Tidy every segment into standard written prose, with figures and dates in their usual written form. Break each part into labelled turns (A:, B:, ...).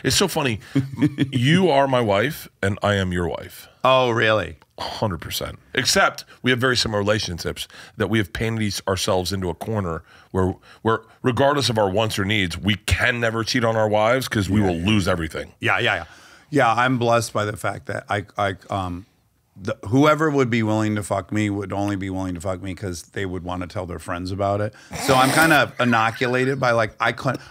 A: It's so funny. You are my wife, and I am your wife.
B: Oh, really?
A: 100%. Except we have very similar relationships that we have painted ourselves into a corner where regardless of our wants or needs, we can never cheat on our wives because we will lose everything.
B: Yeah. I'm blessed by the fact that whoever would be willing to fuck me would only be willing to fuck me because they would want to tell their friends about it. So I'm kind of inoculated by like,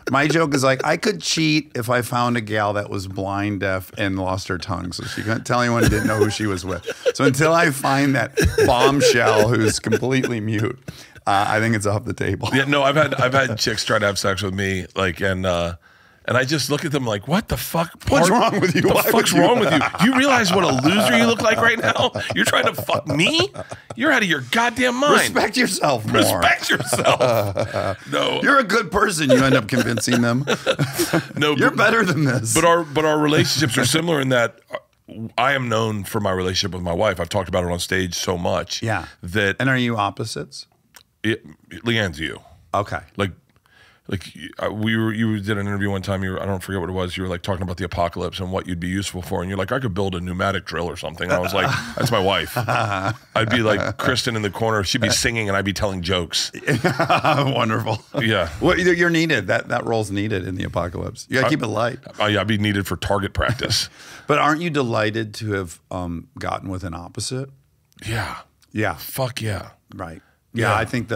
B: my joke is like, I could cheat if I found a gal that was blind, deaf, and lost her tongue. So she couldn't tell anyone, didn't know who she was with. So until I find that bombshell who's completely mute, I think it's off the table.
A: Yeah, no, I've had chicks try to have sex with me, like, and I just look at them like, what the fuck?
B: What's wrong with you?
A: What the fuck's wrong with you? Do you realize what a loser you look like right now? You're trying to fuck me? You're out of your goddamn mind.
B: Respect yourself more.
A: Respect yourself. No.
B: You're a good person. You end up convincing them.
A: No,
B: you're better than this.
A: But our relationships are similar in that I am known for my relationship with my wife. I've talked about it on stage so much.
B: Yeah.
A: And
B: are you opposites?
A: LeeAnn's you.
B: Okay.
A: Like you did an interview one time. I don't forget what it was. You were like talking about the apocalypse and what you'd be useful for, and you're like, I could build a pneumatic drill or something. I was like, that's my wife. I'd be like Kristen in the corner. She'd be singing, and I'd be telling jokes.
B: Wonderful.
A: Yeah.
B: Well, you're needed. That role's needed in the apocalypse. You gotta keep it light.
A: Yeah, I'd be needed for target practice.
B: But aren't you delighted to have gotten with an opposite?
A: Yeah.
B: Yeah.
A: Fuck yeah.
B: Right. Yeah. I think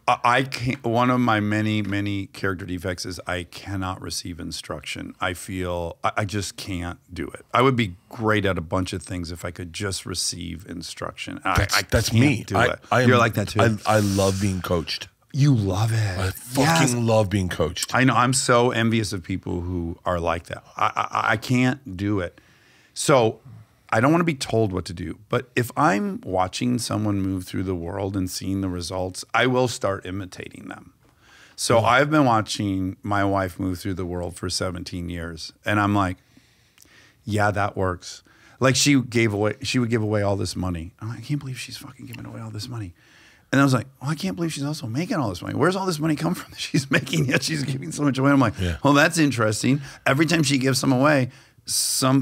B: I can't, one of my many character defects is I cannot receive instruction. I feel I just can't do it. I would be great at a bunch of things if I could just receive instruction.
A: That's me.
B: You're like that too.
A: I love being coached.
B: You love it.
A: I fucking love being coached.
B: I know. I'm so envious of people who are like that. I can't do it. So I don't want to be told what to do, but if I'm watching someone move through the world and seeing the results, I will start imitating them. So I've been watching my wife move through the world for 17 years, and I'm like, yeah, that works. Like she would give away all this money. I'm like, I can't believe she's fucking giving away all this money. And I was like, well, I can't believe she's also making all this money. Where's all this money come from that she's making, yet she's giving so much away? I'm like, well, that's interesting. Every time she gives some away,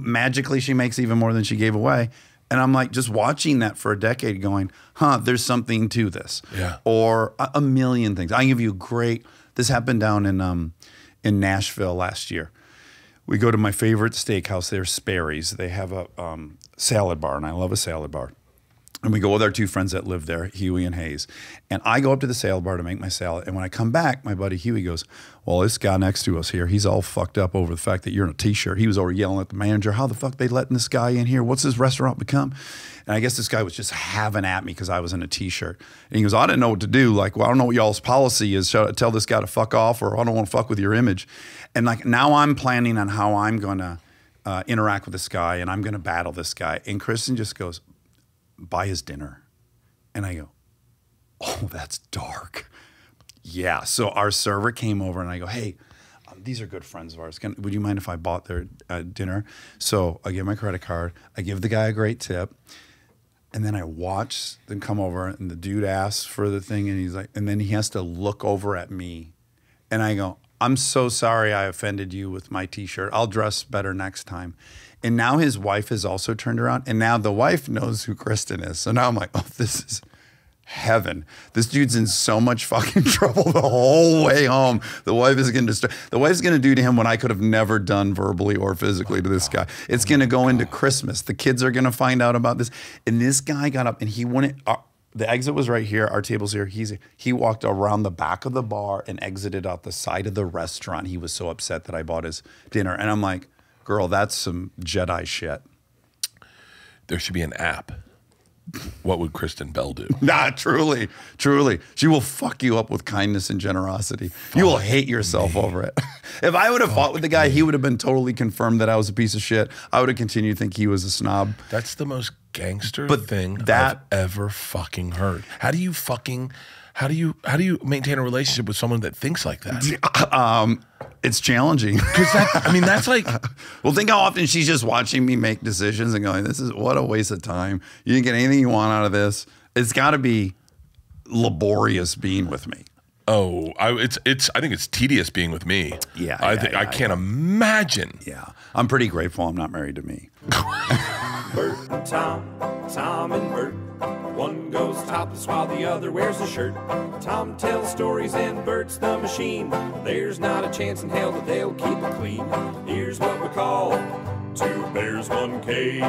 B: magically she makes even more than she gave away. And I'm like just watching that for a decade going, there's something to this. Yeah. Or a million things. I give you this happened down in Nashville last year. We go to my favorite steakhouse there, Sperry's. They have a salad bar, and I love a salad bar. And we go with our two friends that live there, Huey and Hayes. And I go up to the salad bar to make my salad. And when I come back, my buddy Huey goes, well, this guy next to us here, he's all fucked up over the fact that you're in a T-shirt. He was over yelling at the manager, how the fuck they letting this guy in here? What's this restaurant become? And I guess this guy was just having at me because I was in a T-shirt. And he goes, I didn't know what to do. Like, well, I don't know what y'all's policy is. Should I tell this guy to fuck off, or I don't want to fuck with your image? And like now I'm planning on how I'm going to interact with this guy, and I'm going to battle this guy. And Kristen just goes, buy his dinner. And I go, oh, that's dark. Yeah. So our server came over, and I go, hey, these are good friends of ours. Would you mind if I bought their dinner? So I give my credit card. I give the guy a great tip. And then I watch them come over, and the dude asks for the thing, and he's like, and then he has to look over at me. And I go, I'm so sorry I offended you with my T-shirt. I'll dress better next time. And now his wife has also turned around, and now the wife knows who Kristen is. So now I'm like, oh, this is heaven. This dude's in so much fucking trouble the whole way home. The wife is going to do to him what I could have never done verbally or physically to this guy. It's going to go into Christmas. The kids are going to find out about this. And this guy got up, and he wouldn't. The exit was right here. Our table's here. He walked around the back of the bar and exited out the side of the restaurant. He was so upset that I bought his dinner. And I'm like, girl, that's some Jedi shit.
A: There should be an app. What would Kristen Bell do?
B: Nah, truly. She will fuck you up with kindness and generosity. You will hate yourself over it. If I would have fought with the guy, he would have been totally confirmed that I was a piece of shit. I would have continued to think he was a snob.
A: That's the most gangster thing I've ever fucking heard. How do you maintain a relationship with someone that thinks like that?
B: It's challenging.
A: Because that's like,
B: well, think how often she's just watching me make decisions and going, what a waste of time. You didn't get anything you want out of this. It's got to be laborious being with me.
A: Oh, I think it's tedious being with me.
B: Yeah,
A: I can't imagine.
B: Yeah, I'm pretty grateful I'm not married to me.
C: Bert and Tom and Bert. One goes topless while the other wears a shirt. Tom tells stories and Bert's the machine. There's not a chance in hell that they'll keep it clean. Here's what we call two bears, one cave.